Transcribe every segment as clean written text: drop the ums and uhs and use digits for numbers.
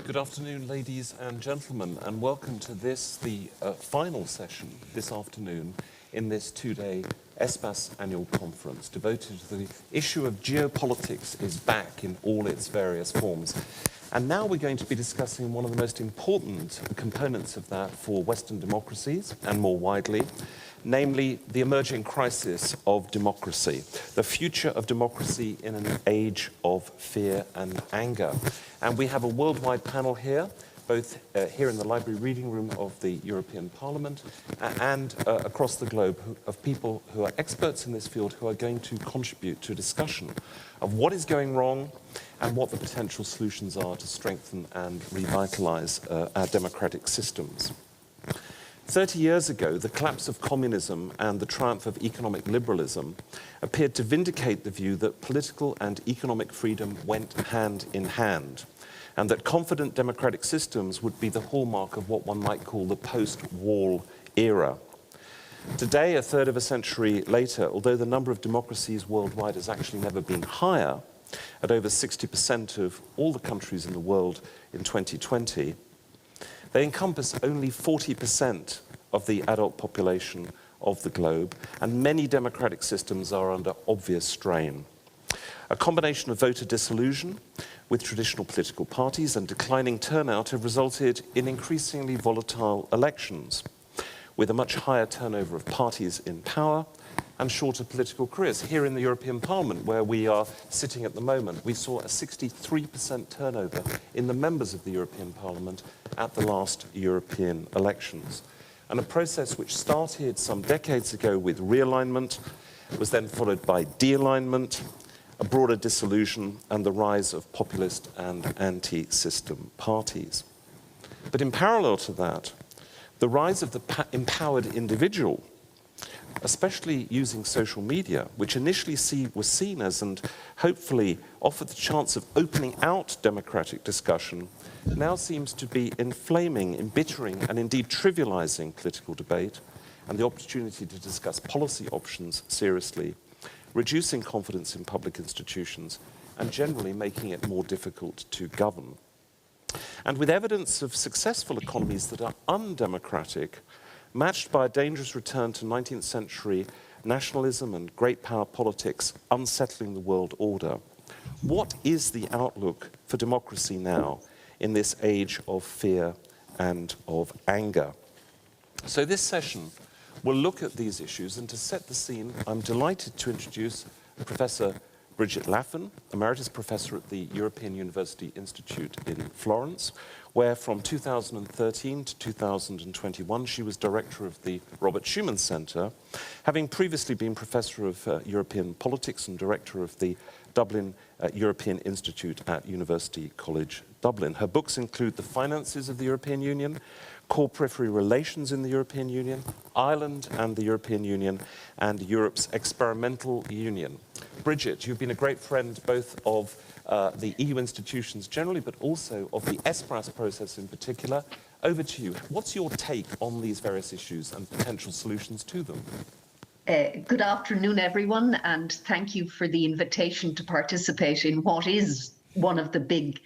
Good afternoon, ladies and gentlemen, and welcome to this, the final session this afternoon in this two-day ESPAS Annual Conference devoted to the issue of geopolitics is back in all its various forms. And now we're going to be discussing one of the most important components of that for Western democracies and more widely, namely the emerging crisis of democracy, the future of democracy in an age of fear and anger. And we have a worldwide panel here, both here in the library reading room of the European Parliament and across the globe, of people who are experts in this field who are going to contribute to a discussion of what is going wrong and what the potential solutions are to strengthen and revitalize our democratic systems. 30 years ago, the collapse of communism and the triumph of economic liberalism appeared to vindicate the view that political and economic freedom went hand in hand, and that confident democratic systems would be the hallmark of what one might call the post-wall era. Today, a third of a century later, although the number of democracies worldwide has actually never been higher, at over 60% of all the countries in the world in 2020, they encompass only 40% of the adult population of the globe, and many democratic systems are under obvious strain. A combination of voter disillusion with traditional political parties and declining turnout have resulted in increasingly volatile elections, with a much higher turnover of parties in power and shorter political careers. Here in the European Parliament, where we are sitting at the moment, we saw a 63% turnover in the members of the European Parliament at the last European elections. And a process which started some decades ago with realignment was then followed by de-alignment, a broader disillusion, and the rise of populist and anti-system parties. But in parallel to that, the rise of the empowered individual, especially using social media, which initially was seen as and hopefully offered the chance of opening out democratic discussion, now seems to be inflaming, embittering, and indeed trivializing political debate and the opportunity to discuss policy options seriously, reducing confidence in public institutions, and generally making it more difficult to govern. And with evidence of successful economies that are undemocratic, matched by a dangerous return to 19th century nationalism and great power politics unsettling the world order, what is the outlook for democracy now in this age of fear and of anger? So this session will look at these issues, and to set the scene, I'm delighted to introduce Professor Brigitte Laffan, Emeritus Professor at the European University Institute in Florence, where from 2013 to 2021 she was Director of the Robert Schuman Centre, having previously been Professor of European Politics and Director of the Dublin European Institute at University College Dublin. Her books include The Finances of the European Union, Core Periphery Relations in the European Union, Ireland and the European Union, and Europe's Experimental Union. Brigitte, you've been a great friend both of the EU institutions generally, but also of the ESPAS process in particular. Over to you. What's your take on these various issues and potential solutions to them? Good afternoon, everyone, and thank you for the invitation to participate in what is one of the big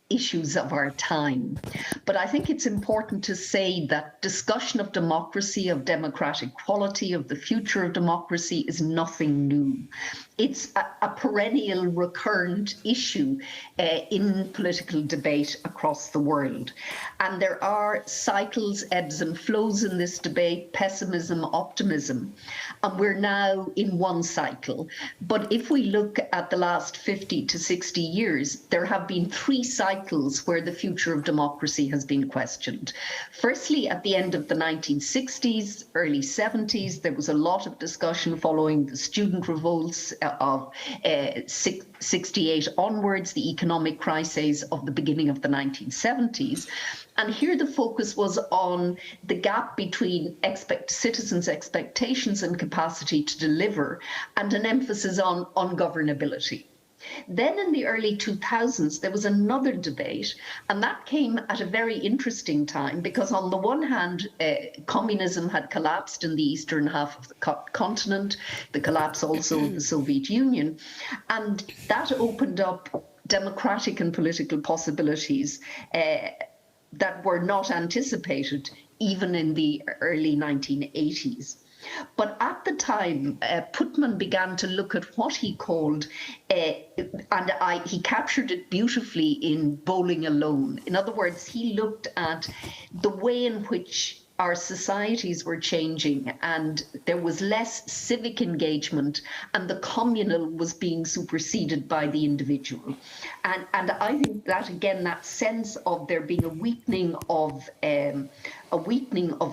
issues of our time. But I think it's important to say that discussion of democracy, of democratic quality, of the future of democracy is nothing new. It's a perennial recurrent issue in political debate across the world. And there are cycles, ebbs and flows in this debate, pessimism, optimism. And we're now in one cycle. But if we look at the last 50 to 60 years, there have been three cycles where the future of democracy has been questioned. Firstly, at the end of the 1960s, early 70s, there was a lot of discussion following the student revolts of 68 onwards, the economic crises of the beginning of the 1970s. And here the focus was on the gap between citizens' expectations and capacity to deliver, and an emphasis on governability. Then in the early 2000s, there was another debate, and that came at a very interesting time because on the one hand, communism had collapsed in the eastern half of the continent, the collapse also of the Soviet Union, and that opened up democratic and political possibilities that were not anticipated even in the early 1980s. But at the time, Putman began to look at what he called, he captured it beautifully in Bowling Alone. In other words, he looked at the way in which our societies were changing and there was less civic engagement and the communal was being superseded by the individual. And I think that, again, that sense of there being a weakening of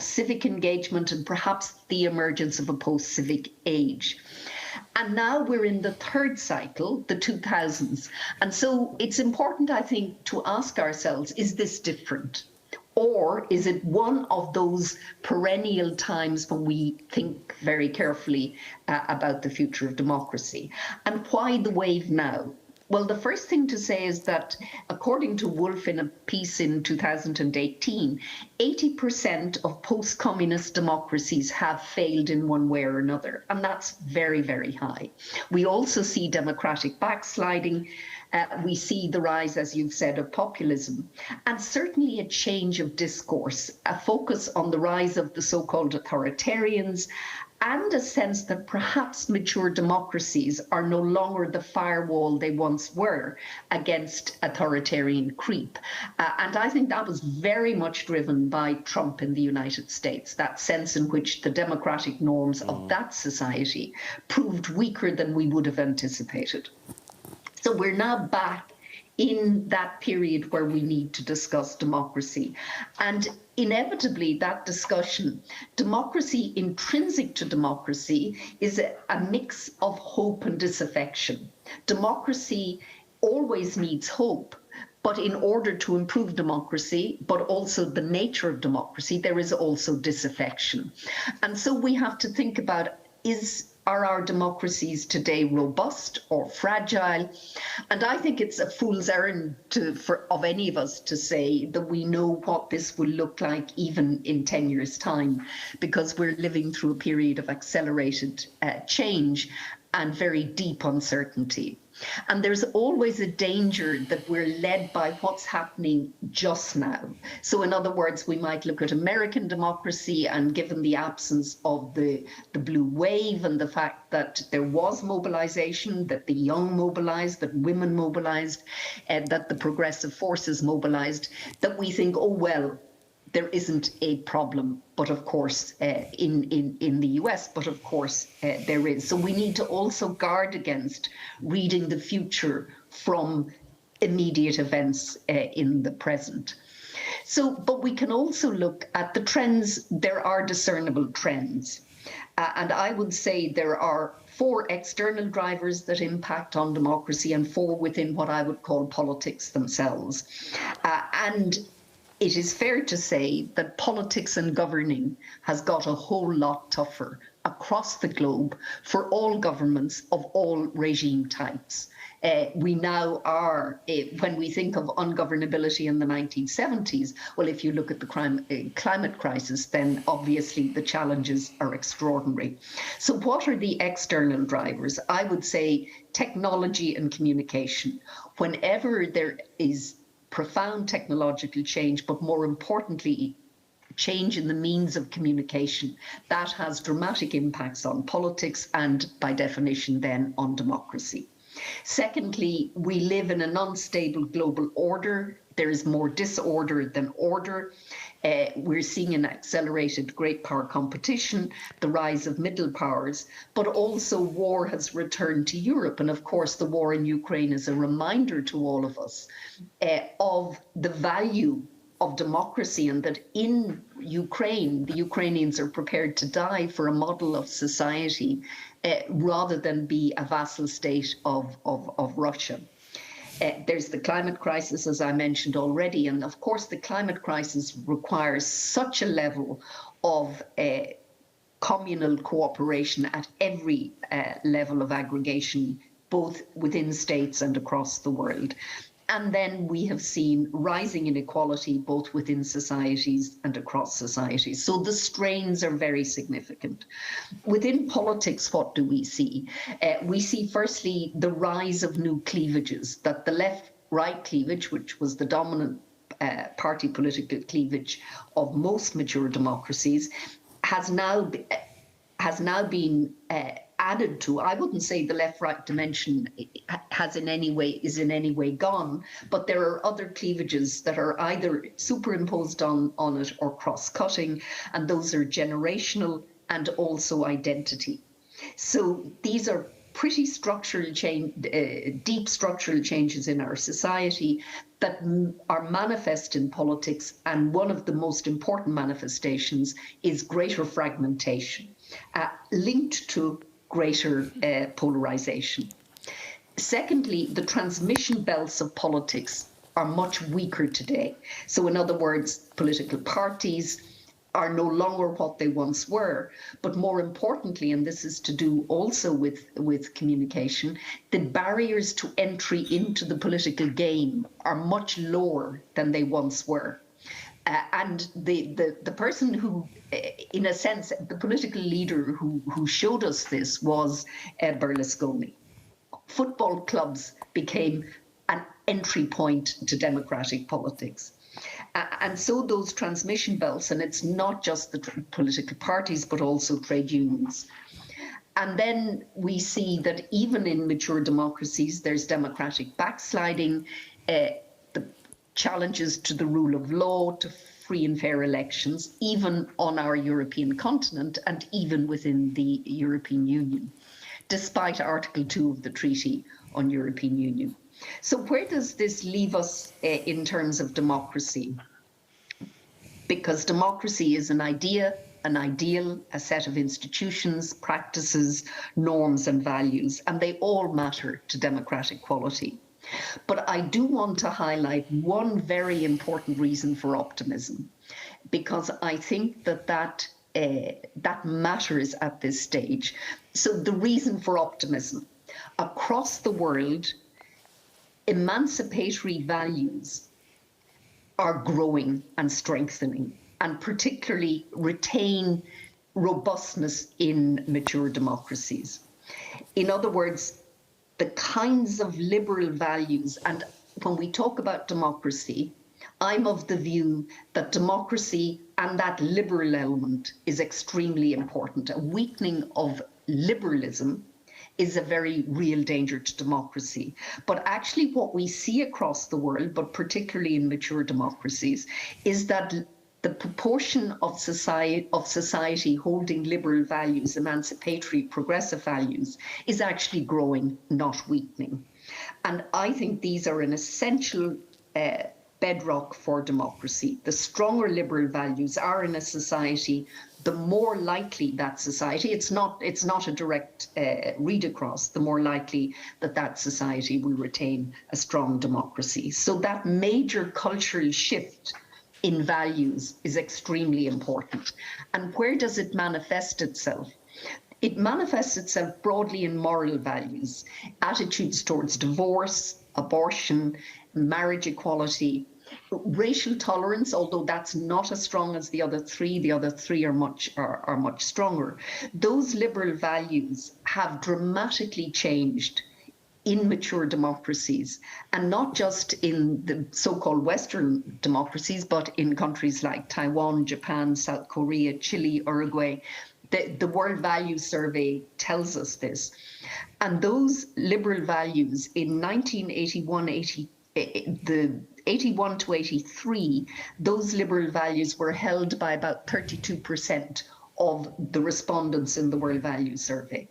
civic engagement and perhaps the emergence of a post-civic age. And now we're in the third cycle, the 2000s. And so it's important, I think, to ask ourselves, is this different? Or is it one of those perennial times when we think very carefully about the future of democracy? And why the wave now? Well, the first thing to say is that, according to Wolf in a piece in 2018, 80% of post-communist democracies have failed in one way or another, and that's very, very high. We also see democratic backsliding. We see the rise, as you've said, of populism, and certainly a change of discourse, a focus on the rise of the so-called authoritarians, and a sense that perhaps mature democracies are no longer the firewall they once were against authoritarian creep. And I think that was very much driven by Trump in the United States, that sense in which the democratic norms of that society proved weaker than we would have anticipated. So we're now back in that period where we need to discuss democracy. And inevitably, that discussion, democracy, intrinsic to democracy, is a mix of hope and disaffection. Democracy always needs hope, but in order to improve democracy, but also the nature of democracy, there is also disaffection. And so we have to think about, are our democracies today robust or fragile? And I think it's a fool's errand of any of us to say that we know what this will look like even in 10 years' time, because we're living through a period of accelerated change and very deep uncertainty. And there's always a danger that we're led by what's happening just now. So in other words, we might look at American democracy, and given the absence of the blue wave and the fact that there was mobilization, that the young mobilized, that women mobilized, that the progressive forces mobilized, that we think, oh, well, there isn't a problem, but of course, in the US, but of course there is. So we need to also guard against reading the future from immediate events in the present. So, but we can also look at the trends. There are discernible trends. And I would say there are 4 external drivers that impact on democracy and 4 within what I would call politics themselves. And it is fair to say that politics and governing has got a whole lot tougher across the globe for all governments of all regime types. We now are, when we think of ungovernability in the 1970s, well, if you look at the climate crisis, then obviously the challenges are extraordinary. So what are the external drivers? I would say technology and communication. Whenever there is profound technological change, but more importantly, change in the means of communication, that has dramatic impacts on politics and, by definition, then on democracy. Secondly, we live in an unstable global order. There is more disorder than order. We're seeing an accelerated great power competition, the rise of middle powers, but also war has returned to Europe. And of course, the war in Ukraine is a reminder to all of us of the value of democracy, and that in Ukraine, the Ukrainians are prepared to die for a model of society rather than be a vassal state of Russia. There's the climate crisis, as I mentioned already, and of course the climate crisis requires such a level of communal cooperation at every level of aggregation, both within states and across the world. And then we have seen rising inequality both within societies and across societies. So the strains are very significant. Within politics, what do we see? We see firstly the rise of new cleavages, that the left-right cleavage, which was the dominant party political cleavage of most mature democracies, has now been added to. I wouldn't say the left-right dimension is in any way gone, but there are other cleavages that are either superimposed on it or cross-cutting, and those are generational and also identity. So these are pretty structural change, deep structural changes in our society that are manifest in politics, and one of the most important manifestations is greater fragmentation, linked to greater polarization. Secondly, the transmission belts of politics are much weaker today. So in other words, political parties are no longer what they once were, but more importantly, and this is to do also with communication, the barriers to entry into the political game are much lower than they once were. And the person who, in a sense, the political leader who showed us this was Berlusconi. Football clubs became an entry point to democratic politics. And so those transmission belts, and it's not just the political parties, but also trade unions. And then we see that even in mature democracies, there's democratic backsliding, the challenges to the rule of law, to free and fair elections, even on our European continent and even within the European Union, despite Article 2 of the Treaty on European Union. So where does this leave us in terms of democracy? Because democracy is an idea, an ideal, a set of institutions, practices, norms and values, and they all matter to democratic quality. But I do want to highlight one very important reason for optimism, because I think that matters at this stage. So the reason for optimism: across the world, emancipatory values are growing and strengthening, and particularly retain robustness in mature democracies. In other words, the kinds of liberal values, and when we talk about democracy, I'm of the view that democracy and that liberal element is extremely important. A weakening of liberalism is a very real danger to democracy. But actually what we see across the world, but particularly in mature democracies, is that the proportion of society holding liberal values, emancipatory, progressive values, is actually growing, not weakening. And I think these are an essential bedrock for democracy. The stronger liberal values are in a society, the more likely that society, it's not a direct read across, the more likely that society will retain a strong democracy. So that major cultural shift in values is extremely important. And where does it manifest itself? It manifests itself broadly in moral values, attitudes towards divorce, abortion, marriage equality, racial tolerance, although that's not as strong as the other three are much stronger. Those liberal values have dramatically changed in mature democracies, and not just in the so-called Western democracies, but in countries like Taiwan, Japan, South Korea, Chile, Uruguay. The World Values Survey tells us this. And those liberal values in 81 to 83, those liberal values were held by about 32% of the respondents in the World Values Survey.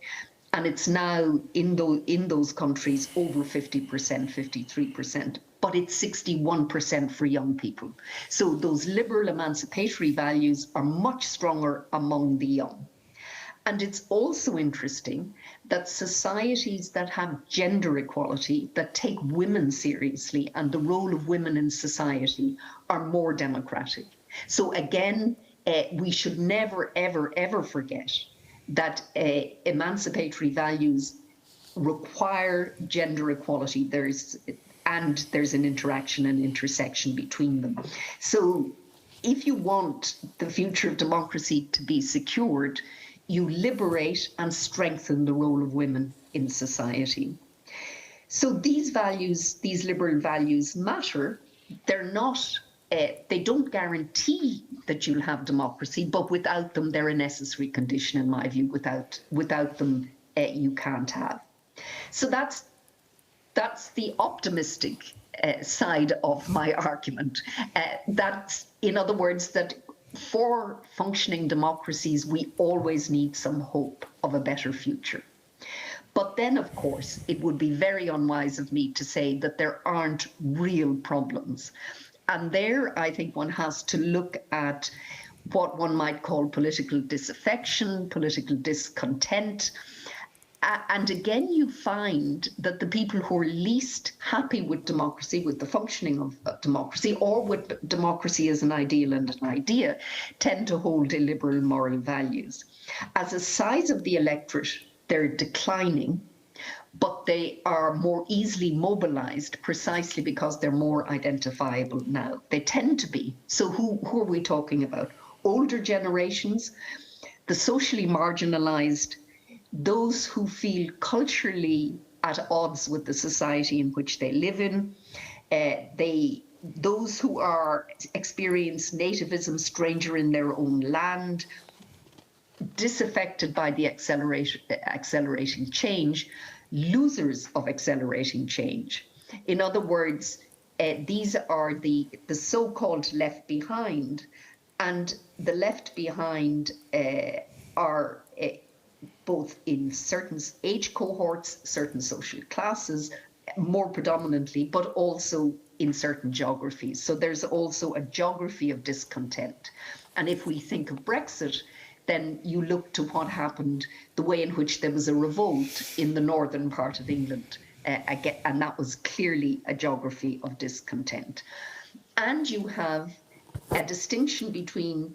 And it's now in those countries over 50%, 53%, but it's 61% for young people. So those liberal emancipatory values are much stronger among the young. And it's also interesting that societies that have gender equality, that take women seriously and the role of women in society, are more democratic. So again, we should never, ever, ever forget that emancipatory values require gender equality. and there's an interaction and intersection between them. So if you want the future of democracy to be secured, you liberate and strengthen the role of women in society. So these values, these liberal values matter. They're not, they don't guarantee that you'll have democracy, but without them, they're a necessary condition, in my view. Without them, you can't have. So that's the optimistic side of my argument. That's, in other words, that for functioning democracies, we always need some hope of a better future. But then, of course, it would be very unwise of me to say that there aren't real problems. And there, I think one has to look at what one might call political disaffection, political discontent. And again, you find that the people who are least happy with democracy, with the functioning of democracy, or with democracy as an ideal and an idea, tend to hold illiberal moral values. As a size of the electorate, they're declining, but they are more easily mobilized precisely because they're more identifiable now. They tend to be. So who are we talking about? Older generations, the socially marginalized, those who feel culturally at odds with the society in which they live in, those who experience nativism, stranger in their own land, disaffected by the accelerating change, losers of accelerating change. In other words, these are the so-called left behind, and the left behind are both in certain age cohorts, certain social classes, more predominantly, but also in certain geographies. So there's also a geography of discontent. And if we think of Brexit, then you look to what happened, the way in which there was a revolt in the northern part of England, and that was clearly a geography of discontent. And you have a distinction between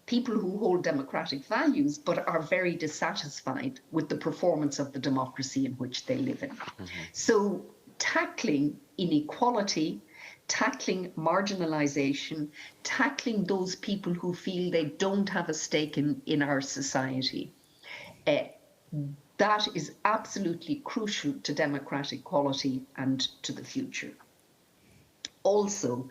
people who hold democratic values but are very dissatisfied with the performance of the democracy in which they live in. Mm-hmm. So tackling inequality, tackling marginalization, tackling those people who feel they don't have a stake in our society, that is absolutely crucial to democratic quality and to the future. Also,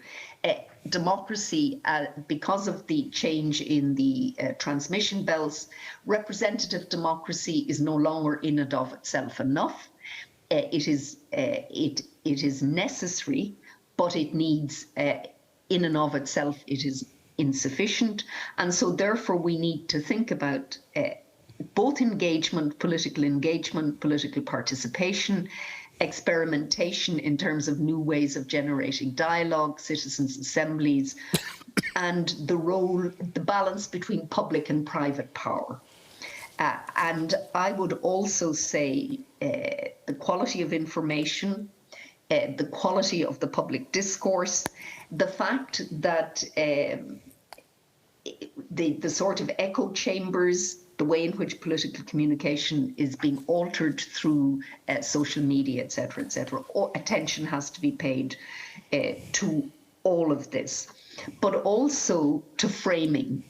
democracy, because of the change in the transmission belts, representative democracy is no longer in and of itself enough. It is necessary, but it needs, in and of itself, it is insufficient. And so therefore we need to think about both engagement, political participation, experimentation in terms of new ways of generating dialogue, citizens' assemblies, and the balance between public and private power. And I would also say the quality of information, the quality of the public discourse, the fact that the sort of echo chambers, the way in which political communication is being altered through social media, et cetera, attention has to be paid to all of this, but also to framing.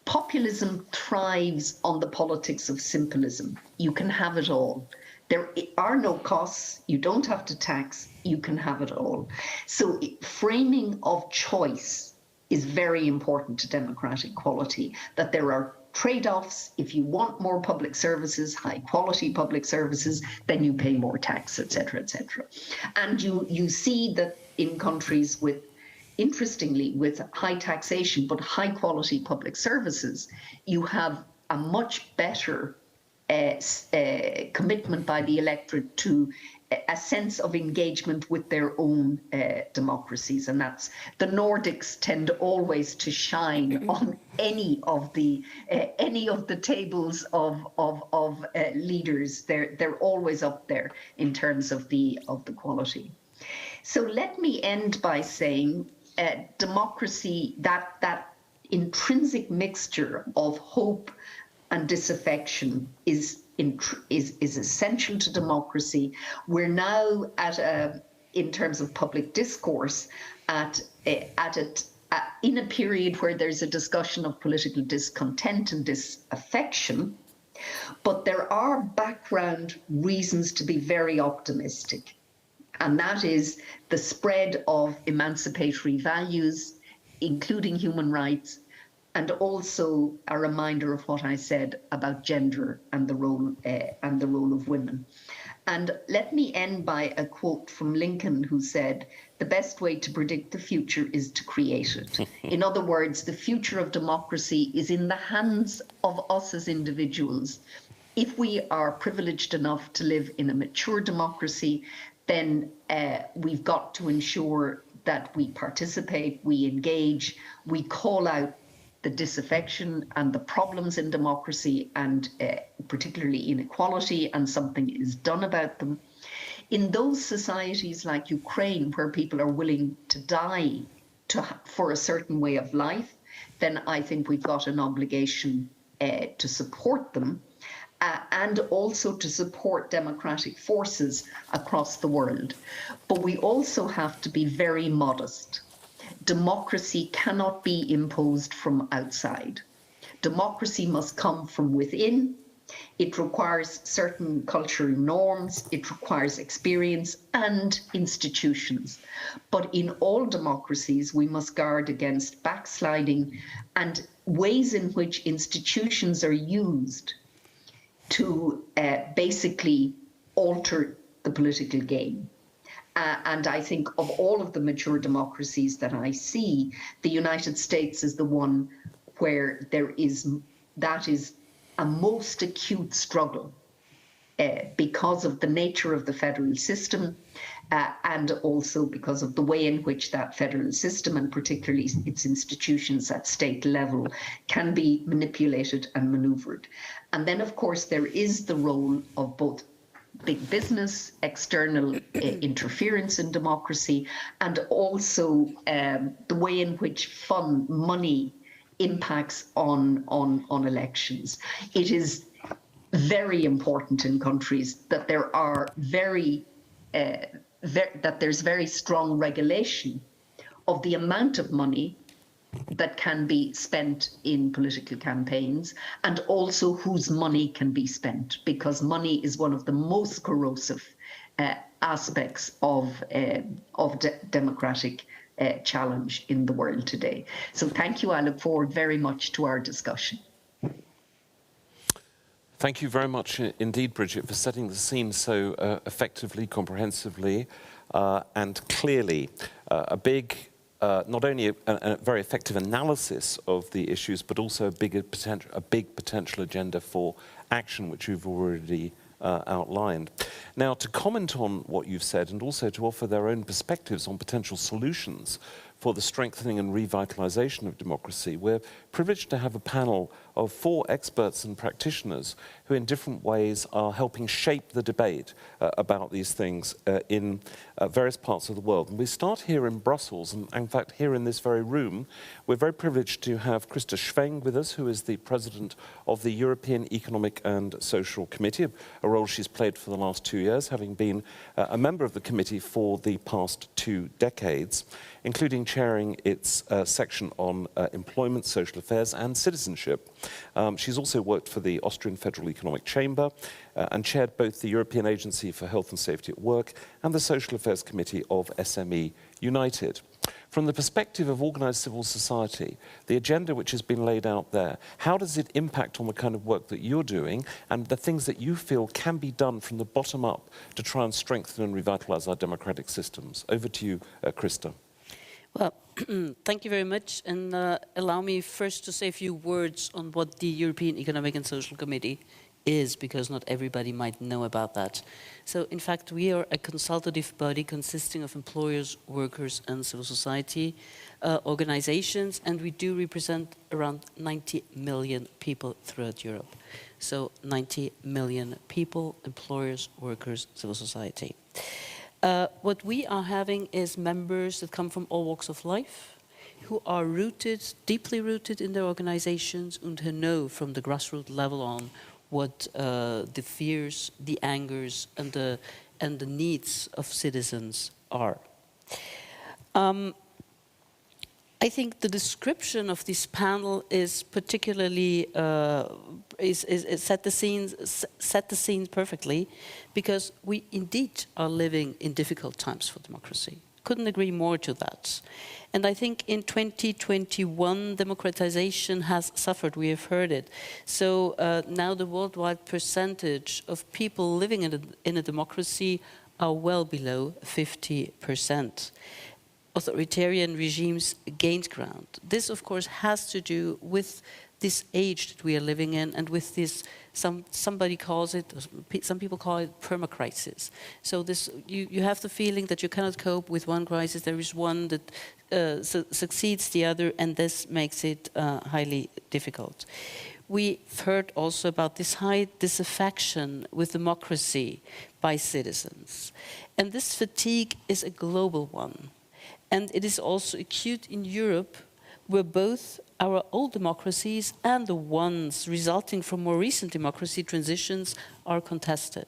Populism thrives on the politics of simplism. You can have it all. There are no costs. You don't have to tax. You can have it all. So framing of choice is very important to democratic quality, that there are trade-offs. If you want more public services, high quality public services, then you pay more tax, et cetera, et cetera. And you see that in countries with, interestingly, with high taxation but high quality public services, you have a much better commitment by the electorate to a sense of engagement with their own democracies, and that's the Nordics tend always to shine on any of the tables of leaders. They're always up there in terms of the quality. So let me end by saying democracy, that intrinsic mixture of hope and disaffection is is essential to democracy. We're now in terms of public discourse, in a period where there's a discussion of political discontent and disaffection, but there are background reasons to be very optimistic. And that is the spread of emancipatory values, including human rights, and also a reminder of what I said about gender and the role of women. And let me end by a quote from Lincoln, who said, "The best way to predict the future is to create it." In other words, the future of democracy is in the hands of us as individuals. If we are privileged enough to live in a mature democracy, then we've got to ensure that we participate, we engage, we call out the disaffection and the problems in democracy, and particularly inequality, and something is done about them. In those societies like Ukraine, where people are willing to die for a certain way of life, then I think we've got an obligation to support them, and also to support democratic forces across the world. But we also have to be very modest. Democracy cannot be imposed from outside. Democracy must come from within. It requires certain cultural norms, it requires experience and institutions. But in all democracies, we must guard against backsliding and ways in which institutions are used to basically alter the political game. And I think of all of the mature democracies that I see, the United States is the one where that is a most acute struggle because of the nature of the federal system, and also because of the way in which that federal system, and particularly its institutions at state level, can be manipulated and maneuvered. And then, of course, there is the role of both big business, external interference in democracy, and also the way in which money impacts on elections. It is very important in countries that there are that there's very strong regulation of the amount of money that can be spent in political campaigns, and also whose money can be spent, because money is one of the most corrosive aspects of democratic challenge in the world today. So thank you. I look forward very much to our discussion. Thank you very much indeed, Bridget, for setting the scene so effectively, comprehensively, and clearly. A big not only a very effective analysis of the issues, but also a big potential agenda for action, which you've already outlined. Now, to comment on what you've said, and also to offer their own perspectives on potential solutions for the strengthening and revitalization of democracy, we're privileged to have a panel of 4 experts and practitioners who in different ways are helping shape the debate about these things in various parts of the world. And we start here in Brussels, and in fact here in this very room. We're very privileged to have Christa Schweng with us, who is the President of the European Economic and Social Committee, a role she's played for the last 2 years, having been a member of the committee for the past 2 decades, including chairing its section on employment, social affairs and citizenship. She's also worked for the Austrian Federal Economic Chamber and chaired both the European Agency for Health and Safety at Work and the Social Affairs Committee of SME United. From the perspective of organised civil society, the agenda which has been laid out there, how does it impact on the kind of work that you're doing and the things that you feel can be done from the bottom up to try and strengthen and revitalise our democratic systems? Over to you, Christa. Well, thank you very much, and allow me first to say a few words on what the European Economic and Social Committee is, because not everybody might know about that. So, in fact, we are a consultative body consisting of employers, workers and civil society organizations, and we do represent around 90 million people throughout Europe. So 90 million people, employers, workers, civil society. What we are having is members that come from all walks of life, who are rooted, deeply rooted in their organizations, and who know from the grassroots level on what the fears, the angers, and the needs of citizens are. I think the description of this panel is particularly set the scene perfectly, because we indeed are living in difficult times for democracy. Couldn't agree more to that. And I think in 2021, democratization has suffered. We have heard it. So now the worldwide percentage of people living in a democracy are well below 50%. Authoritarian regimes gained ground. This, of course, has to do with this age that we are living in, and with this, somebody calls it, some people call it permacrisis. So this, you have the feeling that you cannot cope with one crisis. There is one that succeeds the other, and this makes it highly difficult. We've heard also about this high disaffection with democracy by citizens. And this fatigue is a global one. And it is also acute in Europe, where both our old democracies and the ones resulting from more recent democracy transitions are contested.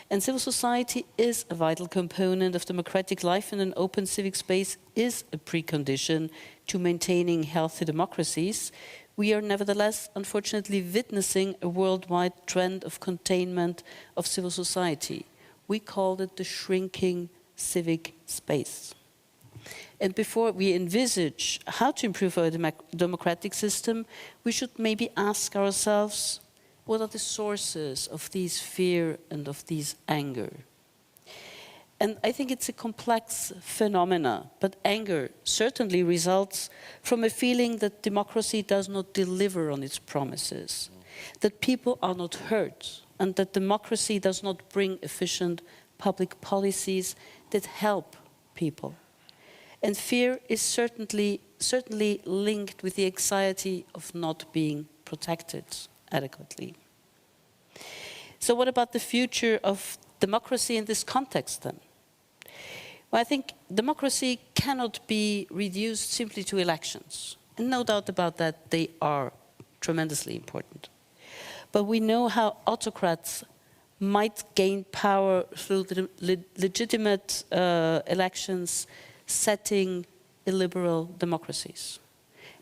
And civil society is a vital component of democratic life, and an open civic space is a precondition to maintaining healthy democracies. We are nevertheless, unfortunately, witnessing a worldwide trend of containment of civil society. We call it the shrinking civic space. And before we envisage how to improve our democratic system, we should maybe ask ourselves, what are the sources of these fear and of these anger? And I think it's a complex phenomena, but anger certainly results from a feeling that democracy does not deliver on its promises, that people are not heard, and that democracy does not bring efficient public policies that help people. And fear is certainly linked with the anxiety of not being protected adequately. So what about the future of democracy in this context then? Well, I think democracy cannot be reduced simply to elections. And no doubt about that, they are tremendously important. But we know how autocrats might gain power through the legitimate elections, setting illiberal democracies.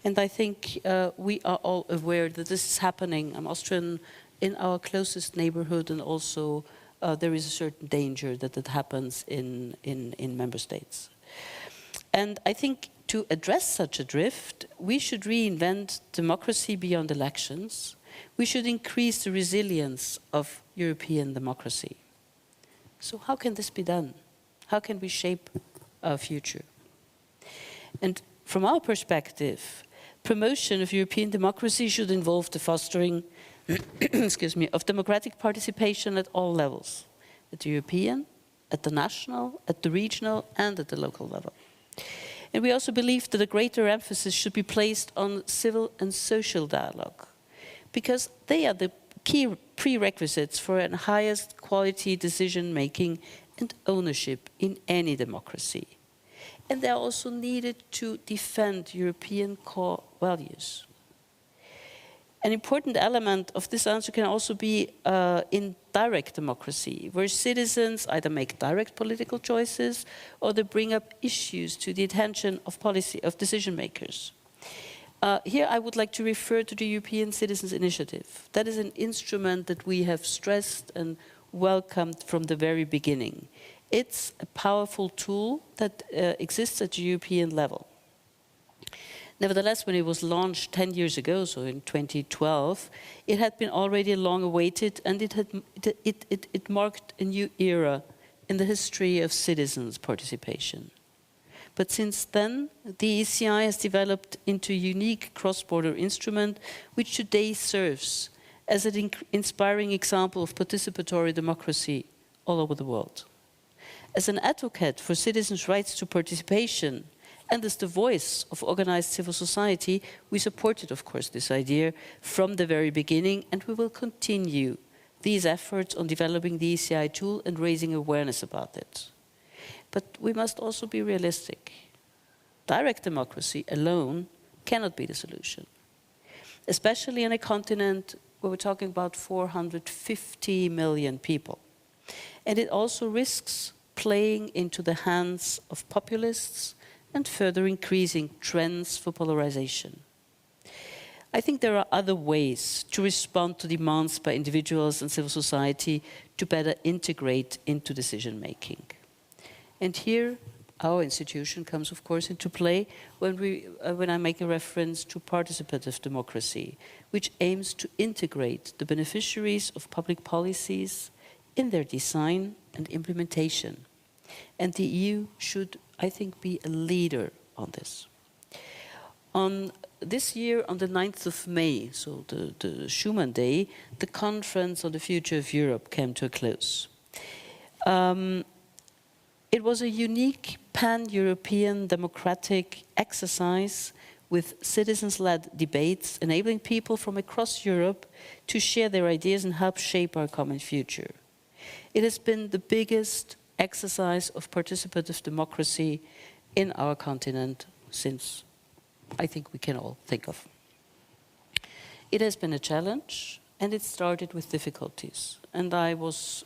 And I think we are all aware that this is happening. I'm Austrian, in our closest neighborhood, and also there is a certain danger that it happens in member states. And I think to address such a drift, we should reinvent democracy beyond elections. We should increase the resilience of European democracy. So how can this be done? How can we shape our future? And from our perspective, promotion of European democracy should involve the fostering excuse me, of democratic participation at all levels, at the European, at the national, at the regional, and at the local level. And we also believe that a greater emphasis should be placed on civil and social dialogue, because they are the key prerequisites for a highest quality decision-making and ownership in any democracy. And they are also needed to defend European core values. An important element of this answer can also be in direct democracy, where citizens either make direct political choices or they bring up issues to the attention of decision makers. Here I would like to refer to the European Citizens' Initiative. That is an instrument that we have stressed and welcomed from the very beginning. It's a powerful tool that exists at the European level. Nevertheless, when it was launched 10 years ago, so in 2012, it had been already long awaited, and it marked a new era in the history of citizens' participation. But since then, the ECI has developed into a unique cross-border instrument, which today serves as an inspiring example of participatory democracy all over the world. As an advocate for citizens' rights to participation, and as the voice of organized civil society, we supported, of course, this idea from the very beginning, and we will continue these efforts on developing the ECI tool and raising awareness about it. But we must also be realistic. Direct democracy alone cannot be the solution, especially on a continent where we're talking about 450 million people. And it also risks playing into the hands of populists and further increasing trends for polarization. I think there are other ways to respond to demands by individuals and civil society to better integrate into decision-making. And here, our institution comes, of course, into play when I make a reference to participative democracy, which aims to integrate the beneficiaries of public policies in their design and implementation. And the EU should, I think, be a leader on this. On this year, on the 9th of May, so the Schuman Day, the conference on the future of Europe came to a close. It was a unique pan-European democratic exercise with citizens-led debates, enabling people from across Europe to share their ideas and help shape our common future. It has been the biggest exercise of participative democracy in our continent since I think we can all think of. It has been a challenge, and it started with difficulties, and I was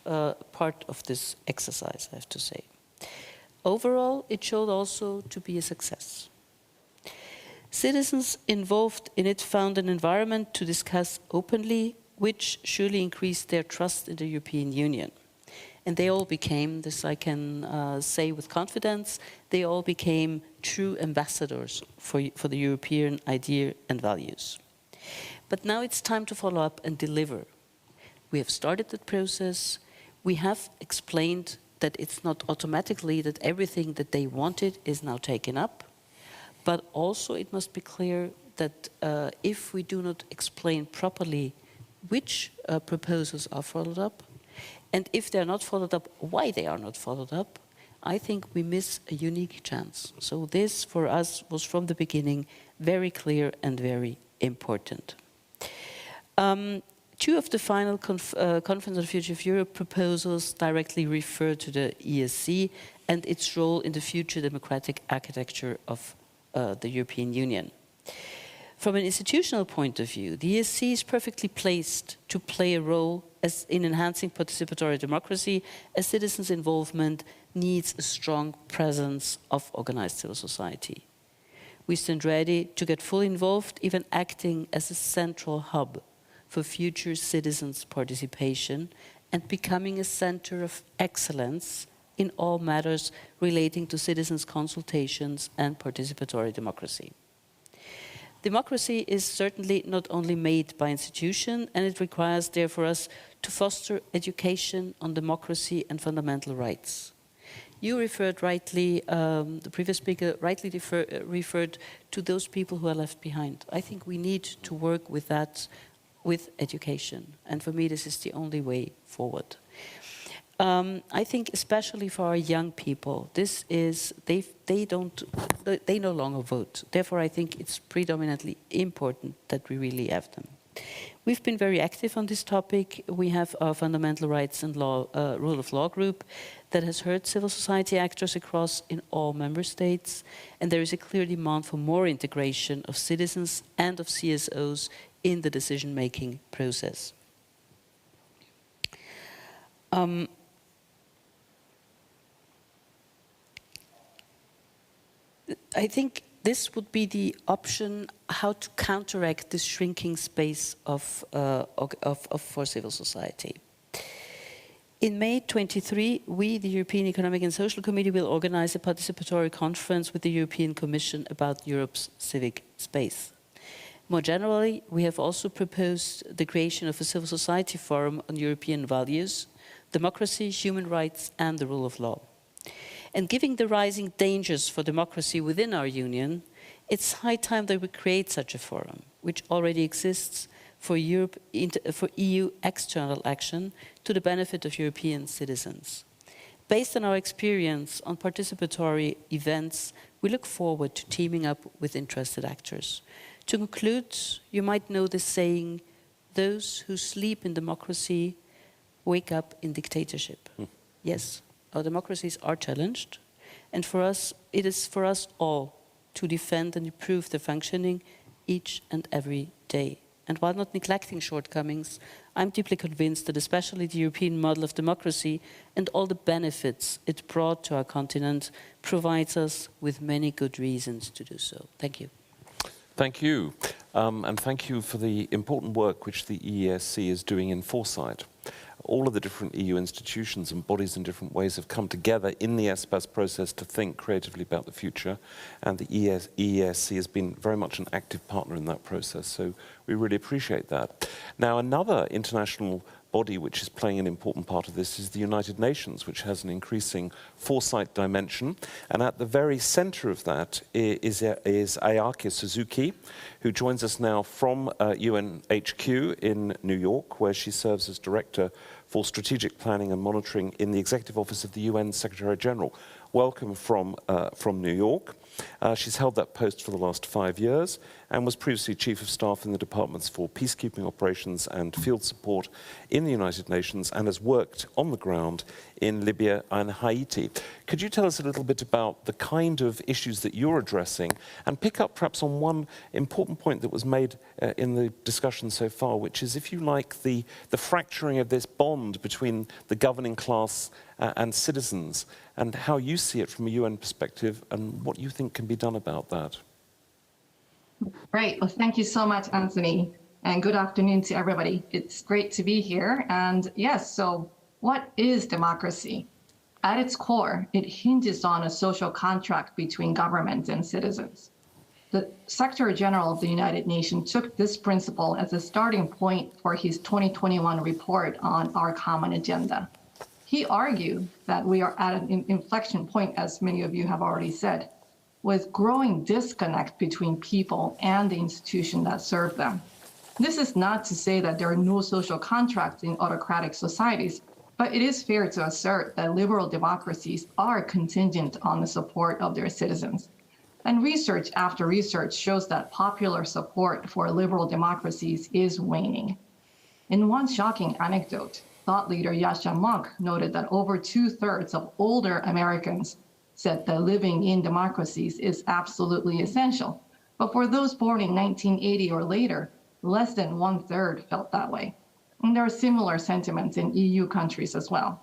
part of this exercise, I have to say. Overall, it showed also to be a success. Citizens involved in it found an environment to discuss openly, which surely increased their trust in the European Union. And they all became, this I can say with confidence, they all became true ambassadors for the European idea and values. But now it's time to follow up and deliver. We have started that process. We have explained that it's not automatically that everything that they wanted is now taken up. But also it must be clear that if we do not explain properly which proposals are followed up, and if they're not followed up, why they are not followed up, I think we miss a unique chance. So this, for us, was from the beginning very clear and very important. Two of the final Conference on the Future of Europe proposals directly refer to the ESC and its role in the future democratic architecture of the European Union. From an institutional point of view, the ESC is perfectly placed to play a role in enhancing participatory democracy, as citizens' involvement needs a strong presence of organized civil society. We stand ready to get fully involved, even acting as a central hub for future citizens' participation and becoming a center of excellence in all matters relating to citizens' consultations and participatory democracy. Democracy is certainly not only made by institutions, and it requires, therefore, us to foster education on democracy and fundamental rights. You referred rightly, the previous speaker rightly referred to those people who are left behind. I think we need to work with that, with education, and for me this is the only way forward. I think especially for our young people, this is, they no longer vote. Therefore, I think it's predominantly important that we really have them. We've been very active on this topic. We have our Fundamental Rights and Rule of Law group that has heard civil society actors across in all member states, and there is a clear demand for more integration of citizens and of CSOs in the decision-making process. I think this would be the option how to counteract this shrinking space for civil society. In May 23, we, the European Economic and Social Committee, will organize a participatory conference with the European Commission about Europe's civic space. More generally, we have also proposed the creation of a civil society forum on European values, democracy, human rights, and the rule of law. And given the rising dangers for democracy within our union, it's high time that we create such a forum, which already exists for EU external action to the benefit of European citizens. Based on our experience on participatory events, we look forward to teaming up with interested actors. To conclude, you might know the saying, those who sleep in democracy wake up in dictatorship. Yes. Our democracies are challenged, and for us, it is for us all to defend and improve their functioning each and every day. And while not neglecting shortcomings, I'm deeply convinced that especially the European model of democracy and all the benefits it brought to our continent provides us with many good reasons to do so. Thank you. Thank you. And thank you for the important work which the EESC is doing in foresight. All of the different EU institutions and bodies in different ways have come together in the ESPAS process to think creatively about the future, and the EESC has been very much an active partner in that process, so we really appreciate that. Now, another international body which is playing an important part of this is the United Nations, which has an increasing foresight dimension. And at the very center of that is Ayaki Suzuki, who joins us now from UNHQ in New York, where she serves as Director for Strategic Planning and Monitoring in the Executive Office of the UN Secretary General. Welcome from New York. She's held that post for the last 5 years and was previously Chief of Staff in the Departments for Peacekeeping Operations and Field Support in the United Nations and has worked on the ground in Libya and Haiti. Could you tell us a little bit about the kind of issues that you're addressing and pick up perhaps on one important point that was made in the discussion so far, which is, if you like, the fracturing of this bond between the governing class and citizens, and how you see it from a UN perspective and what you think can be done about that. Great. Well, thank you so much, Anthony, and good afternoon to everybody. It's great to be here. And yes, so what is democracy? At its core, it hinges on a social contract between government and citizens. The Secretary General of the United Nations took this principle as a starting point for his 2021 report on our common agenda. He argued that we are at an inflection point, as many of you have already said, with growing disconnect between people and the institution that serve them. This is not to say that there are no social contracts in autocratic societies, but it is fair to assert that liberal democracies are contingent on the support of their citizens. And research after research shows that popular support for liberal democracies is waning. In one shocking anecdote, thought leader Yascha Mounk noted that over 2/3 of older Americans said that living in democracies is absolutely essential. But for those born in 1980 or later, less than 1/3 felt that way. And there are similar sentiments in EU countries as well.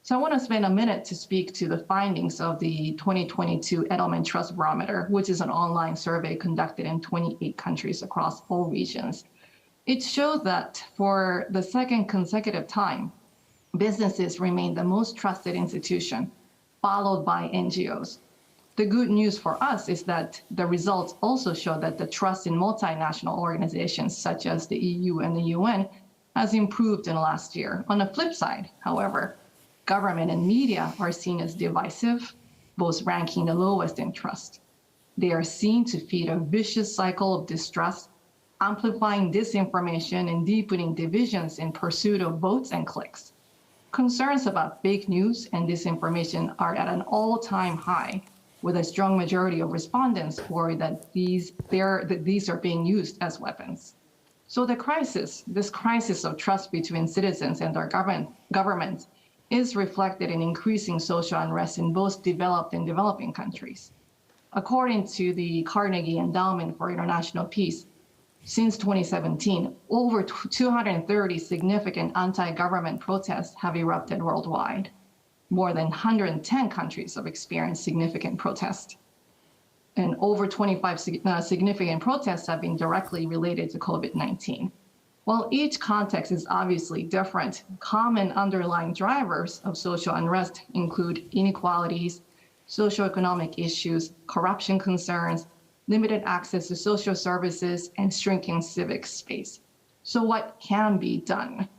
So I want to spend a minute to speak to the findings of the 2022 Edelman Trust Barometer, which is an online survey conducted in 28 countries across all regions. It shows that for the second consecutive time, businesses remain the most trusted institution, followed by NGOs. The good news for us is that the results also show that the trust in multinational organizations such as the EU and the UN has improved in the last year. On the flip side, however, government and media are seen as divisive, both ranking the lowest in trust. They are seen to feed a vicious cycle of distrust, amplifying disinformation and deepening divisions in pursuit of votes and clicks. Concerns about fake news and disinformation are at an all-time high, with a strong majority of respondents worry that these are being used as weapons. So this crisis of trust between citizens and our government is reflected in increasing social unrest in both developed and developing countries. According to the Carnegie Endowment for International Peace, since 2017, over 230 significant anti-government protests have erupted worldwide. More than 110 countries have experienced significant protests. And over 25 significant protests have been directly related to COVID-19. While each context is obviously different, common underlying drivers of social unrest include inequalities, socioeconomic issues, corruption concerns, limited access to social services, and shrinking civic space. So what can be done?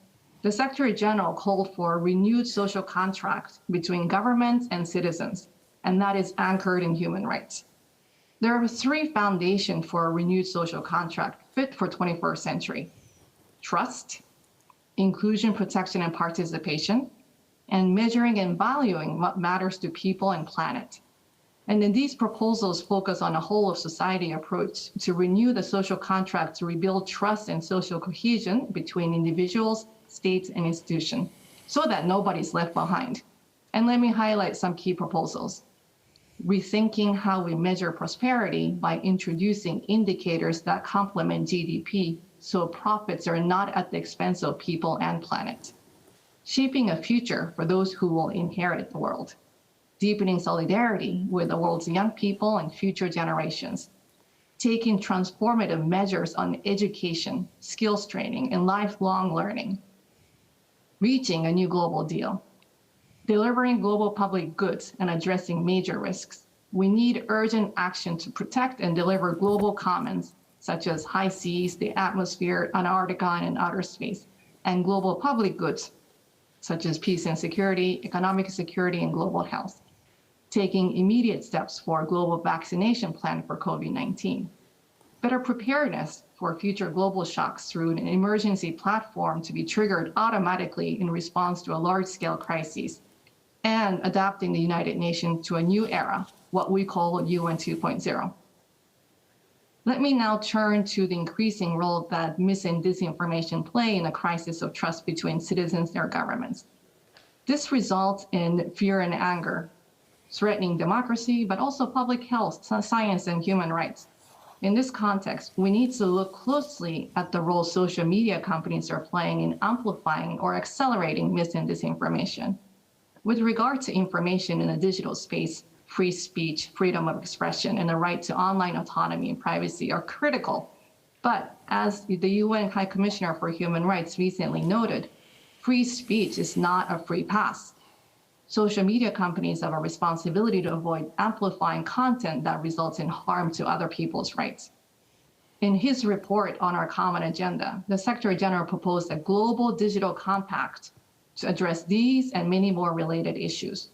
The Secretary General called for a renewed social contract between governments and citizens, and that is anchored in human rights. There are 3 foundations for a renewed social contract fit for 21st century: trust, inclusion, protection, and participation, and measuring and valuing what matters to people and planet. And then these proposals focus on a whole of society approach to renew the social contract to rebuild trust and social cohesion between individuals, states, and institutions, so that nobody's left behind. And let me highlight some key proposals. Rethinking how we measure prosperity by introducing indicators that complement GDP so profits are not at the expense of people and planet. Shaping a future for those who will inherit the world. Deepening solidarity with the world's young people and future generations. Taking transformative measures on education, skills training, and lifelong learning. Reaching a new global deal. Delivering global public goods and addressing major risks. We need urgent action to protect and deliver global commons, such as high seas, the atmosphere, Antarctica, and outer space, and global public goods, such as peace and security, economic security, and global health. Taking immediate steps for a global vaccination plan for COVID-19. Better preparedness for future global shocks through an emergency platform to be triggered automatically in response to a large-scale crisis, and adapting the United Nations to a new era, what we call UN 2.0. Let me now turn to the increasing role that mis and disinformation play in a crisis of trust between citizens and their governments. This results in fear and anger, threatening democracy, but also public health, science, and human rights. In this context, we need to look closely at the role social media companies are playing in amplifying or accelerating mis and disinformation. With regard to information in the digital space, free speech, freedom of expression, and the right to online autonomy and privacy are critical. But as the UN High Commissioner for Human Rights recently noted, free speech is not a free pass. Social media companies have a responsibility to avoid amplifying content that results in harm to other people's rights. In his report on our common agenda, the Secretary General proposed a global digital compact to address these and many more related issues.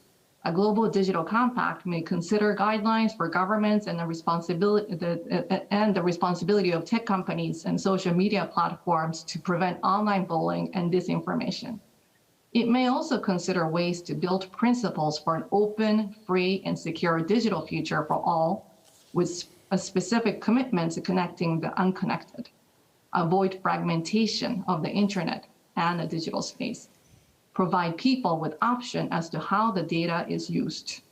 A global digital compact may consider guidelines for governments and the responsibility of tech companies and social media platforms to prevent online bullying and disinformation. It may also consider ways to build principles for an open, free, and secure digital future for all, with a specific commitment to connecting the unconnected, avoid fragmentation of the internet and the digital space, provide people with option as to how the data is used,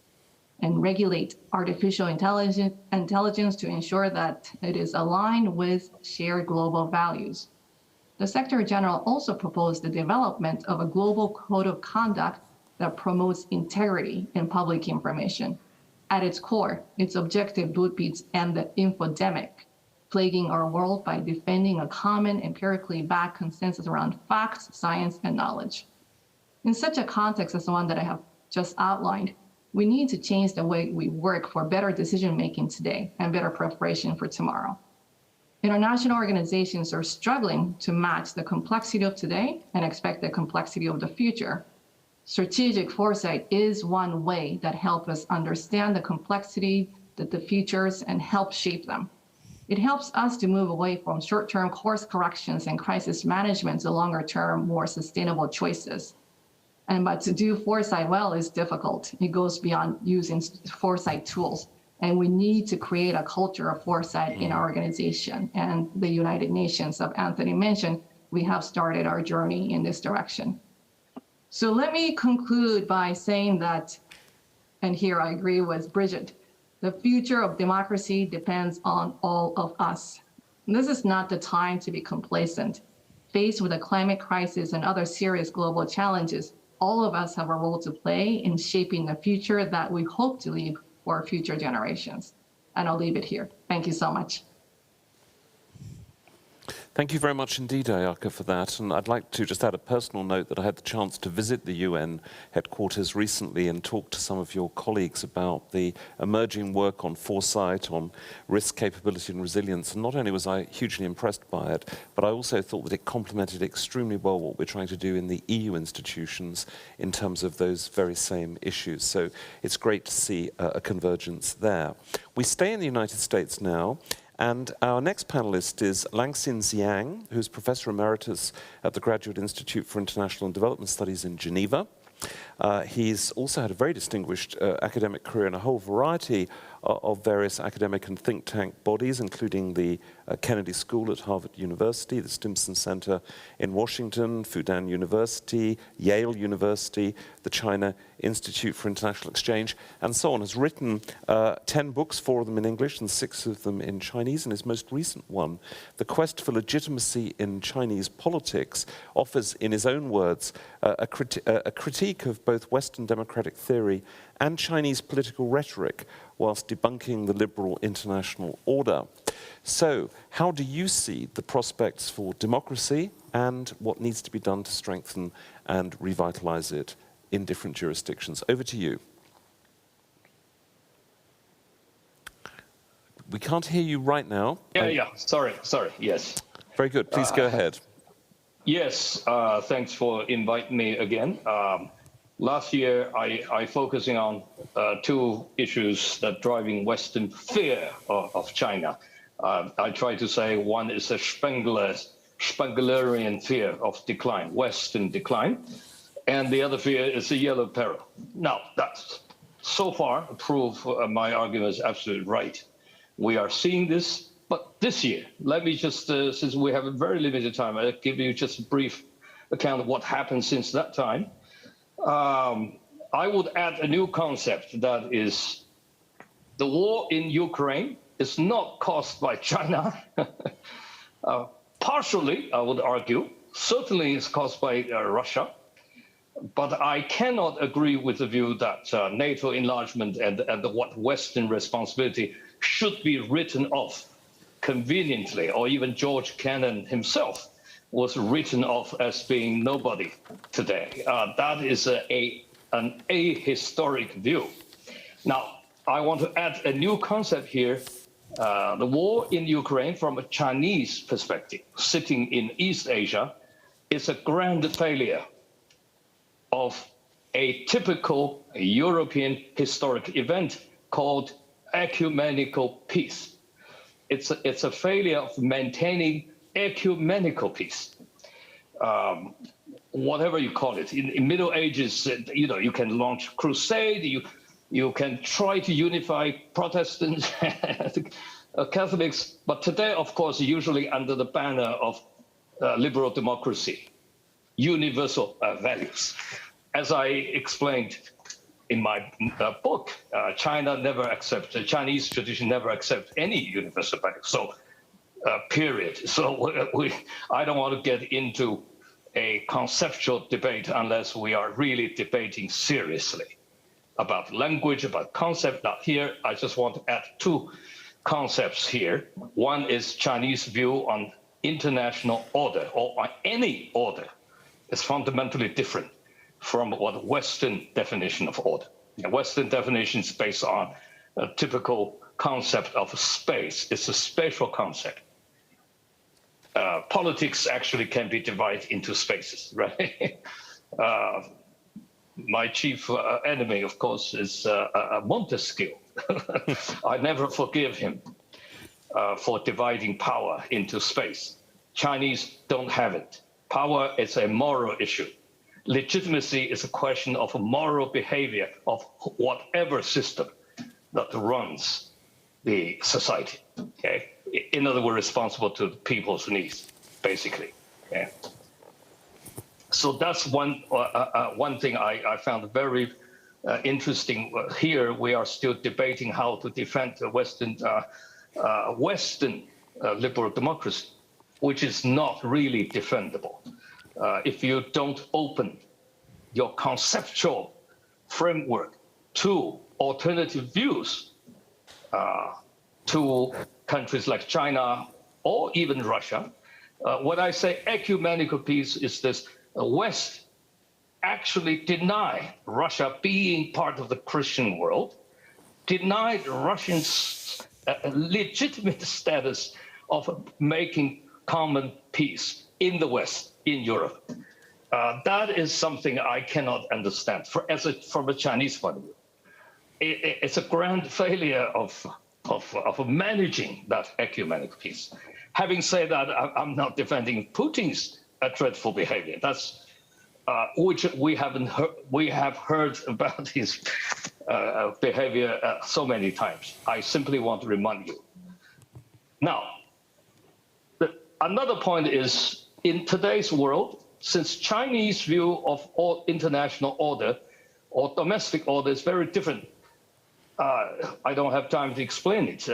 and regulate artificial intelligence to ensure that it is aligned with shared global values. The Secretary General also proposed the development of a global code of conduct that promotes integrity in public information. At its core, its objective would be to end the infodemic, plaguing our world by defending a common empirically backed consensus around facts, science, and knowledge. In such a context as the one that I have just outlined, we need to change the way we work for better decision-making today and better preparation for tomorrow. International organizations are struggling to match the complexity of today and expect the complexity of the future. Strategic foresight is one way that helps us understand the complexity, the futures, and help shape them. It helps us to move away from short-term course corrections and crisis management to longer-term, more sustainable choices. But to do foresight well is difficult. It goes beyond using foresight tools. And we need to create a culture of foresight in our organization. And the United Nations, as Anthony mentioned, we have started our journey in this direction. So let me conclude by saying that, and here I agree with Bridget, the future of democracy depends on all of us. This is not the time to be complacent. Faced with a climate crisis and other serious global challenges, all of us have a role to play in shaping the future that we hope to leave for future generations. And I'll leave it here. Thank you so much. Thank you very much indeed, Ayaka, for that. And I'd like to just add a personal note that I had the chance to visit the UN headquarters recently and talk to some of your colleagues about the emerging work on foresight, on risk capability and resilience. And not only was I hugely impressed by it, but I also thought that it complemented extremely well what we're trying to do in the EU institutions in terms of those very same issues. So it's great to see a convergence there. We stay in the United States now. And our next panelist is Langxin Zhang, who's Professor Emeritus at the Graduate Institute for International and Development Studies in Geneva. He's also had a very distinguished academic career in a whole variety of various academic and think tank bodies, including the Kennedy School at Harvard University, the Stimson Center in Washington, Fudan University, Yale University, the China Institute for International Exchange, and so on. Has written 10 books, 4 of them in English and 6 of them in Chinese, and his most recent one, The Quest for Legitimacy in Chinese Politics, offers, in his own words, a critique of both Western democratic theory and Chinese political rhetoric, whilst debunking the liberal international order. So, how do you see the prospects for democracy and what needs to be done to strengthen and revitalize it in different jurisdictions? Over to you. We can't hear you right now. Sorry, yes. Very good, please go ahead. Yes, thanks for inviting me again. Last year, I focusing on 2 issues that driving Western fear of China. I try to say one is a Spenglerian fear of decline, Western decline, and the other fear is the yellow peril. Now, that's so far prove my argument is absolutely right. We are seeing this, but this year, let me just, since we have a very limited time, I'll give you just a brief account of what happened since that time. I would add a new concept, that is the war in Ukraine is not caused by China. Partially, I would argue, certainly it's caused by Russia. But I cannot agree with the view that NATO enlargement and what Western responsibility should be written off conveniently, or even George Kennan himself was written off as being nobody today. That is an ahistoric view. Now, I want to add a new concept here. The war in Ukraine, from a Chinese perspective, sitting in East Asia, is a grand failure of a typical European historic event called ecumenical peace. It's a failure of maintaining ecumenical peace. Whatever you call it. In Middle Ages, you can launch crusade, you can try to unify Protestants, Catholics, but today, of course, usually under the banner of liberal democracy, universal values. As I explained in my book, the Chinese tradition never accepts any universal values. So, period. So I don't want to get into a conceptual debate unless we are really debating seriously about language, about concept. Now here, I just want to add 2 concepts here. One is Chinese view on international order, or on any order, is fundamentally different from what Western definition of order. The Western definition is based on a typical concept of space. It's a spatial concept. Politics actually can be divided into spaces, right? My chief enemy, of course, is Montesquieu. I never forgive him for dividing power into space. Chinese don't have it. Power is a moral issue. Legitimacy is a question of moral behavior of whatever system that runs the society. Okay, in other words, responsible to the people's needs, basically. Okay? So that's one thing I found very interesting. Here we are still debating how to defend the Western liberal democracy, which is not really defendable. If you don't open your conceptual framework to alternative views, to countries like China or even Russia, when I say ecumenical peace is this: West actually denied Russia being part of the Christian world, denied Russians legitimate status of making common peace in the West, in Europe. That is something I cannot understand from a Chinese point of view. It's a grand failure of managing that ecumenical peace. Having said that, I'm not defending Putin's dreadful behavior. That's which we have heard about his behavior so many times. I simply want to remind you. Now, another point is, in today's world, since Chinese view of all international order or domestic order is very different, I don't have time to explain it.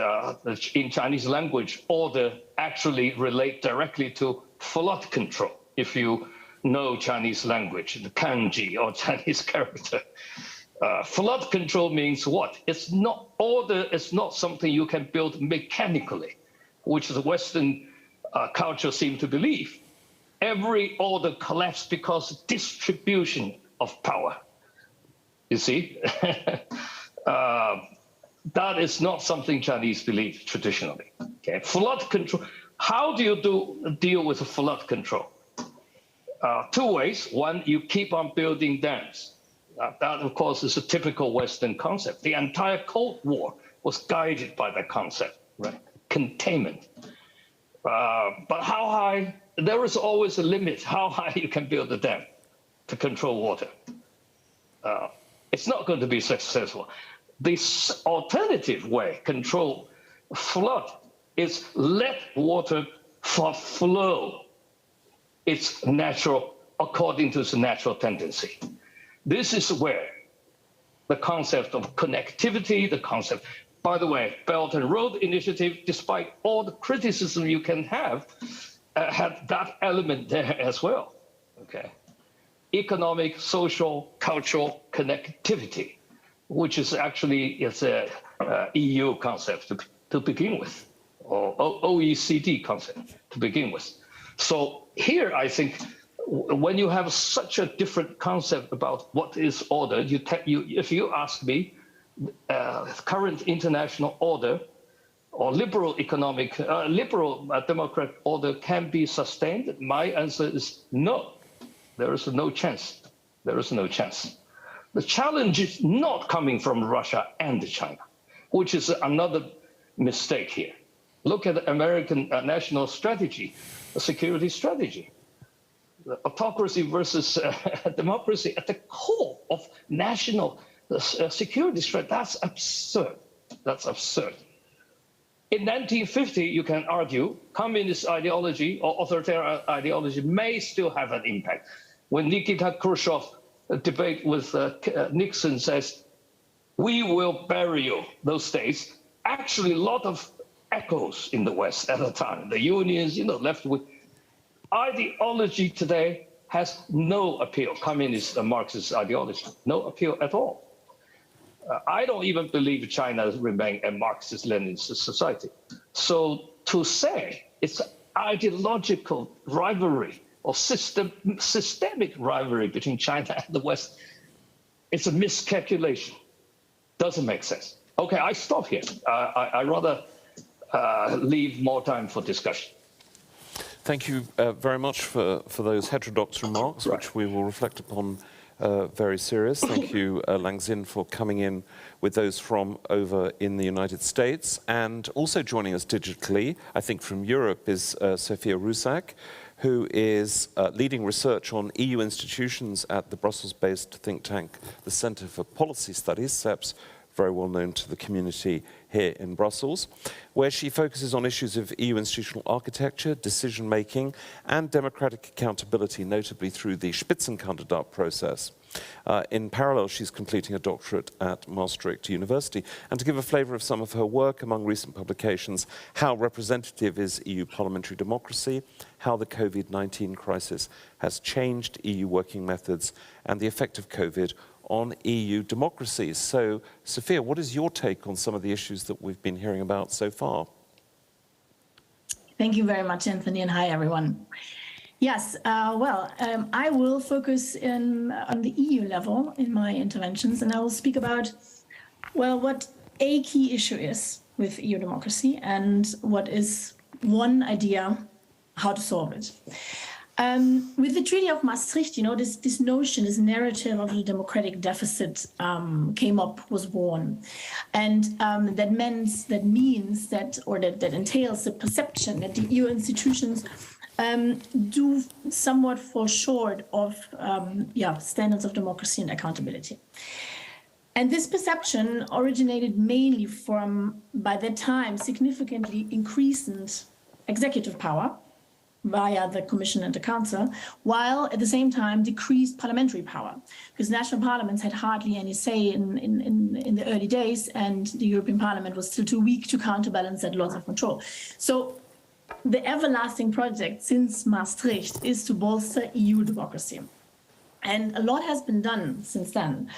In Chinese language, order actually relate directly to flood control. If you know Chinese language, the kanji or Chinese character, flood control means what? It's not order. It's not something you can build mechanically, which the Western culture seem to believe. Every order collapsed because of distribution of power. You see, that is not something Chinese believe traditionally. Okay, flood control. How do you deal with flood control? Two ways. One, you keep on building dams. That, of course, is a typical Western concept. The entire Cold War was guided by that concept, right? Containment. But how high? There is always a limit how high you can build a dam to control water. It's not going to be successful. This alternative way, control flood, is let water flow. It's natural, according to its natural tendency. This is where the concept of connectivity, the concept, by the way, Belt and Road Initiative, despite all the criticism you can have, had that element there as well, okay? Economic, social, cultural connectivity, which is actually, it's a EU concept to begin with, or OECD concept to begin with. So here, I think, when you have such a different concept about what is order, if you ask me, current international order or liberal democratic order can be sustained, my answer is no. There is no chance. There is no chance. The challenge is not coming from Russia and China, which is another mistake here. Look at the American national strategy, the security strategy. The autocracy versus democracy at the core of national security strategy. That's absurd. That's absurd. In 1950, you can argue communist ideology or authoritarian ideology may still have an impact. When Nikita Khrushchev debate with Nixon says, "We will bury you," those days, actually a lot of echoes in the West at the time. The unions, left with ideology today has no appeal. Communist and Marxist ideology, no appeal at all. I don't even believe China remains a Marxist-Leninist society. So to say it's ideological rivalry or systemic rivalry between China and the West, it's a miscalculation. Doesn't make sense. Okay, I stop here. I rather leave more time for discussion. Thank you very much for those heterodox remarks, which we will reflect upon very serious. Thank you, Lang Xin, for coming in with those from over in the United States. And also joining us digitally, I think from Europe, is Sophia Rusak, who is leading research on EU institutions at the Brussels-based think tank, the Centre for Policy Studies, CEPS, very well known to the community here in Brussels, where she focuses on issues of EU institutional architecture, decision-making, and democratic accountability, notably through the Spitzenkandidat process. In parallel, she's completing a doctorate at Maastricht University. And to give a flavour of some of her work among recent publications, How Representative is EU Parliamentary Democracy, How the COVID-19 Crisis Has Changed EU Working Methods, and the Effect of COVID on EU democracies. So, Sophia, what is your take on some of the issues that we've been hearing about so far? Thank you very much, Anthony, and hi, everyone. Yes, I will focus on the EU level in my interventions, and I will speak about, what a key issue is with EU democracy and what is one idea how to solve it. With the Treaty of Maastricht, this notion, this narrative of the democratic deficit was born. And that entails the perception that the EU institutions do somewhat fall short of standards of democracy and accountability. And this perception originated mainly from, by that time, significantly increased executive power via the Commission and the Council, while at the same time decreased parliamentary power, because national parliaments had hardly any say in the early days, and the European Parliament was still too weak to counterbalance that loss of control. So the everlasting project since Maastricht is to bolster EU democracy. And a lot has been done since then.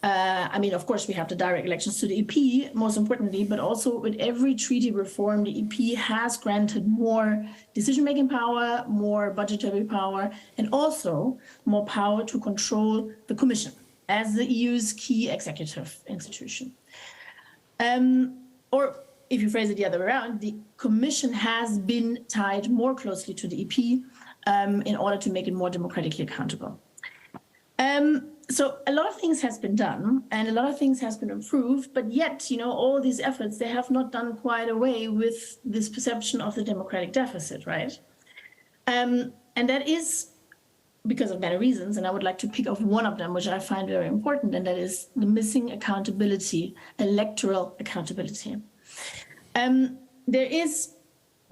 I mean, of course, we have the direct elections to the EP, most importantly, but also with every treaty reform, the EP has granted more decision-making power, more budgetary power, and also more power to control the Commission as the EU's key executive institution. Or if you phrase it the other way around, the Commission has been tied more closely to the EP in order to make it more democratically accountable. So a lot of things has been done and a lot of things has been improved, but yet, you know, all these efforts, they have not done quite away with this perception of the democratic deficit, right? And that is because of many reasons, and I would like to pick off one of them, which I find very important, and that is the missing accountability, electoral accountability. There is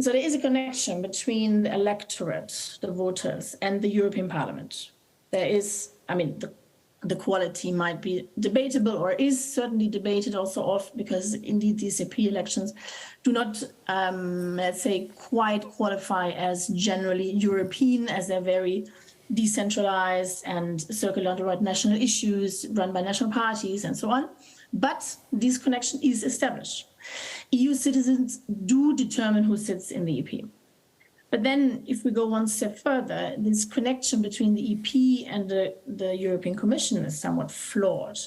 a connection between the electorate, the voters, and the European Parliament. There is, I mean, the quality might be debatable, or is certainly debated also off, because indeed these EP elections do not, let's say, quite qualify as generally European, as they're very decentralized and circle around national issues run by national parties and so on. But this connection is established. EU citizens do determine who sits in the EP. But then if we go one step further, this connection between the EP and the European Commission is somewhat flawed.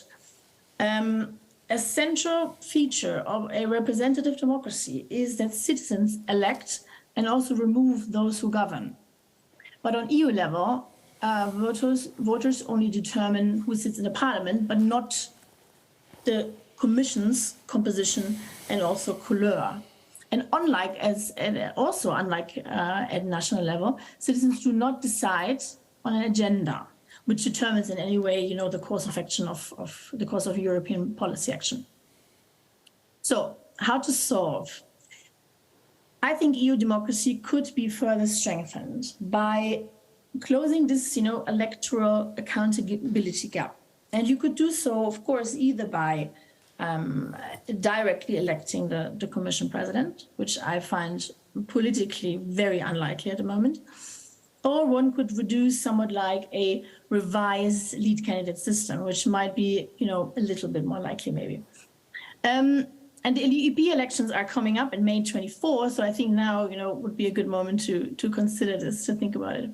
A central feature of a representative democracy is that citizens elect and also remove those who govern. But on EU level, voters only determine who sits in the parliament, but not the Commission's composition and also couleur. And unlike at national level, citizens do not decide on an agenda, which determines in any way, you know, the course of action of the course of European policy action. So, how to solve? I think EU democracy could be further strengthened by closing this, you know, electoral accountability gap. And you could do so, of course, either by directly electing the Commission president, which I find politically very unlikely at the moment. Or one could reduce somewhat like a revised lead candidate system, which might be, you know, a little bit more likely maybe. And the EP elections are coming up in May 24, so I think now, you know, would be a good moment to consider this, to think about it.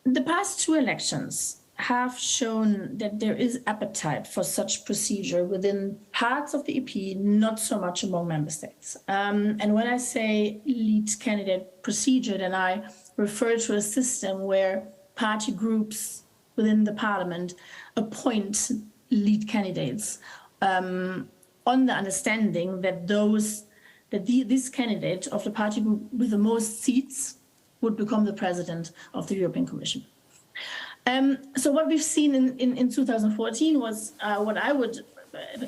The past two elections have shown that there is appetite for such procedure within parts of the EP, not so much among member states. And when I say lead candidate procedure, then I refer to a system where party groups within the parliament appoint lead candidates on the understanding that this candidate of the party group with the most seats would become the president of the European Commission. So what we've seen in 2014 was what I would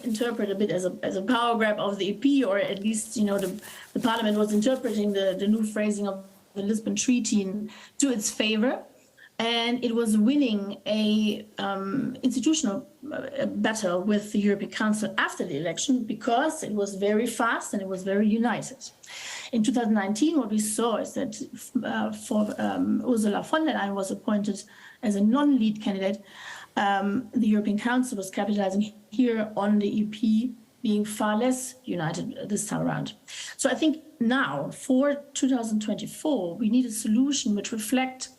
interpret a bit as a power grab of the EP, or at least, you know, the Parliament was interpreting the new phrasing of the Lisbon Treaty to its favor, and it was winning a institutional battle with the European Council after the election because it was very fast and it was very united. In 2019, what we saw is that Ursula von der Leyen was appointed as a non-lead candidate. The European Council was capitalizing here on the EP being far less united this time around. So I think now, for 2024, we need a solution which reflects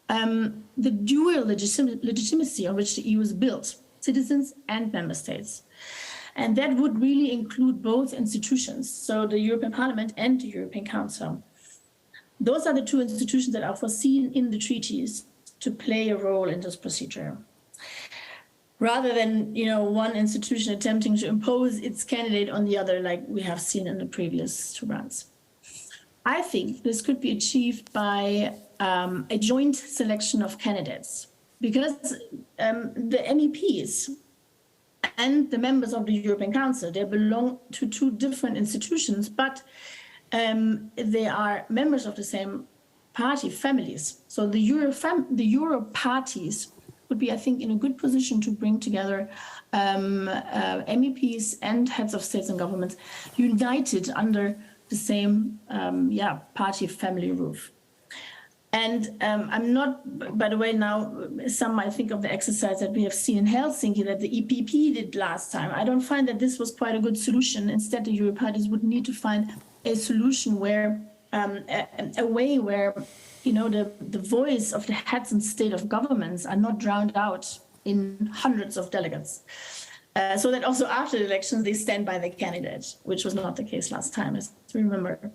the dual legitimacy on which the EU is built, citizens and member states. And that would really include both institutions, so the European Parliament and the European Council. Those are the two institutions that are foreseen in the treaties to play a role in this procedure, rather than, you know, one institution attempting to impose its candidate on the other, like we have seen in the previous two rounds. I think this could be achieved by a joint selection of candidates, because the MEPs and the members of the European Council, they belong to two different institutions, but they are members of the same party families. So the Euro parties would be, I think, in a good position to bring together MEPs and heads of states and governments united under the same party family roof. And I'm not, by the way, now some might think of the exercise that we have seen in Helsinki that the EPP did last time. I don't find that this was quite a good solution. Instead, the Euro parties would need to find a solution where, a way where, you know, the voice of the heads and state of governments are not drowned out in hundreds of delegates. So that also after the elections, they stand by the candidate, which was not the case last time, as we remember.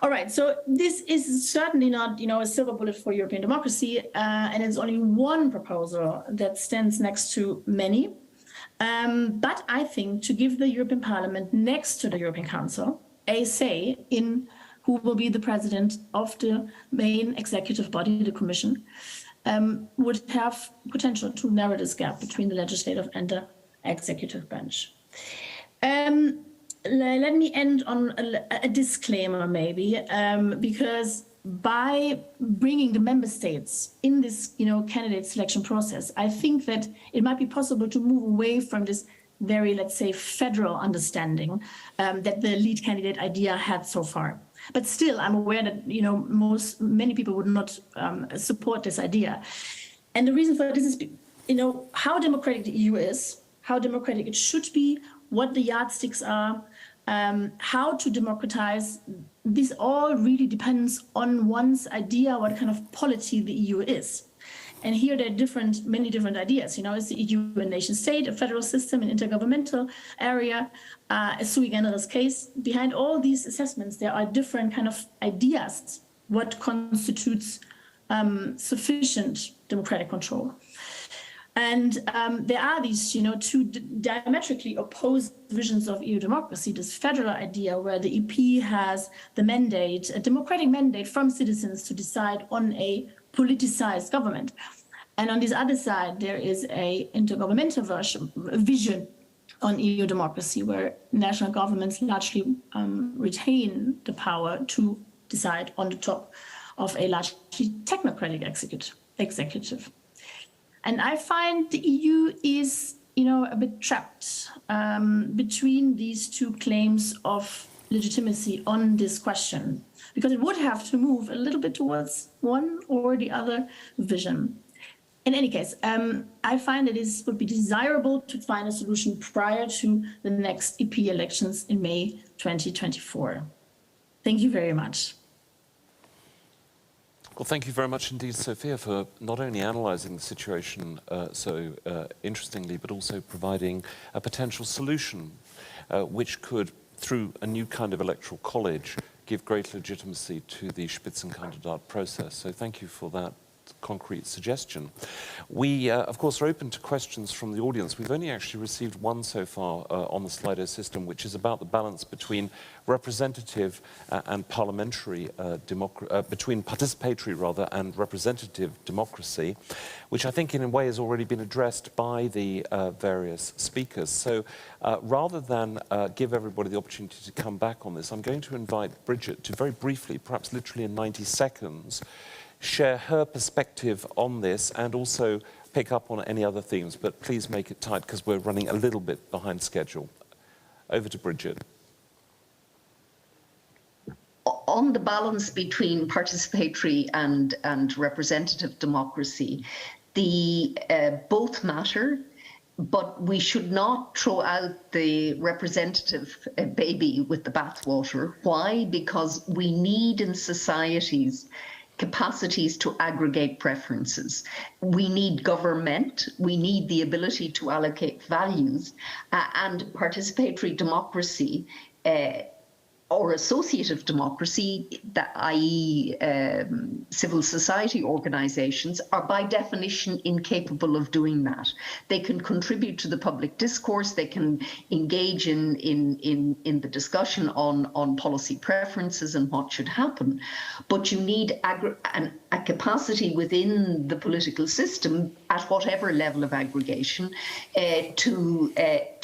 All right, so this is certainly not, you know, a silver bullet for European democracy, and it's only one proposal that stands next to many. But I think to give the European Parliament next to the European Council a say in who will be the president of the main executive body, the Commission, would have potential to narrow this gap between the legislative and the executive branch. Let me end on a disclaimer, maybe, because by bringing the member states in this, you know, candidate selection process, I think that it might be possible to move away from this very, let's say, federal understanding that the lead candidate idea had so far. But still, I'm aware that, you know, many people would not support this idea. And the reason for this is, you know, how democratic the EU is, how democratic it should be, what the yardsticks are, how to democratize. This all really depends on one's idea what kind of polity the EU is. And here there are many different ideas. You know, is the EU a nation state, a federal system, an intergovernmental area, a sui generis case? Behind all these assessments, there are different kind of ideas what constitutes sufficient democratic control. And there are these, you know, two diametrically opposed visions of EU democracy. This federal idea where the EP has the mandate, a democratic mandate from citizens to decide on a politicized government. And on this other side, there is a intergovernmental vision on EU democracy where national governments largely retain the power to decide on the top of a largely technocratic executive. And I find the EU is, you know, a bit trapped between these two claims of legitimacy on this question, because it would have to move a little bit towards one or the other vision. In any case, I find that it would be desirable to find a solution prior to the next EP elections in May 2024. Thank you very much. Well, thank you very much indeed, Sophia, for not only analysing the situation so interestingly, but also providing a potential solution which could, through a new kind of electoral college, give great legitimacy to the Spitzenkandidat process. So thank you for that concrete suggestion. We, of course, are open to questions from the audience. We've only actually received one so far on the Slido system, which is about the balance between representative and parliamentary between participatory rather and representative democracy, which I think in a way has already been addressed by the various speakers. So rather than give everybody the opportunity to come back on this, I'm going to invite Bridget to very briefly, perhaps literally in 90 seconds, share her perspective on this and also pick up on any other themes, but please make it tight because we're running a little bit behind schedule. Over to Bridget. On the balance between participatory and representative democracy, both matter, but we should not throw out the representative baby with the bathwater. Why? Because we need in societies capacities to aggregate preferences. We need government, we need the ability to allocate values, and participatory democracy or associative democracy, i.e. Civil society organizations, are by definition incapable of doing that. They can contribute to the public discourse, they can engage in the discussion on policy preferences and what should happen, but you need a capacity within the political system at whatever level of aggregation to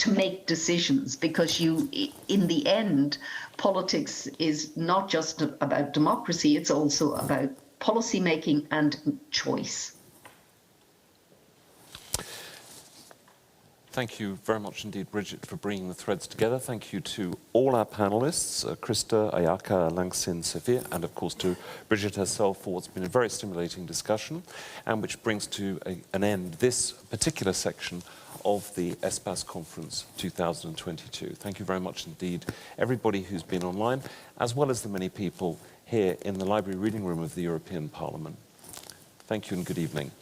make decisions, because in the end, politics is not just about democracy, it's also about policy making and choice. Thank you very much indeed, Bridget, for bringing the threads together. Thank you to all our panelists, Krista, Ayaka, Langsin, Sophia, and of course to Bridget herself for what's been a very stimulating discussion, and which brings to an end this particular section of the ESPAS Conference 2022. Thank you very much indeed, everybody who's been online, as well as the many people here in the library reading room of the European Parliament. Thank you and good evening.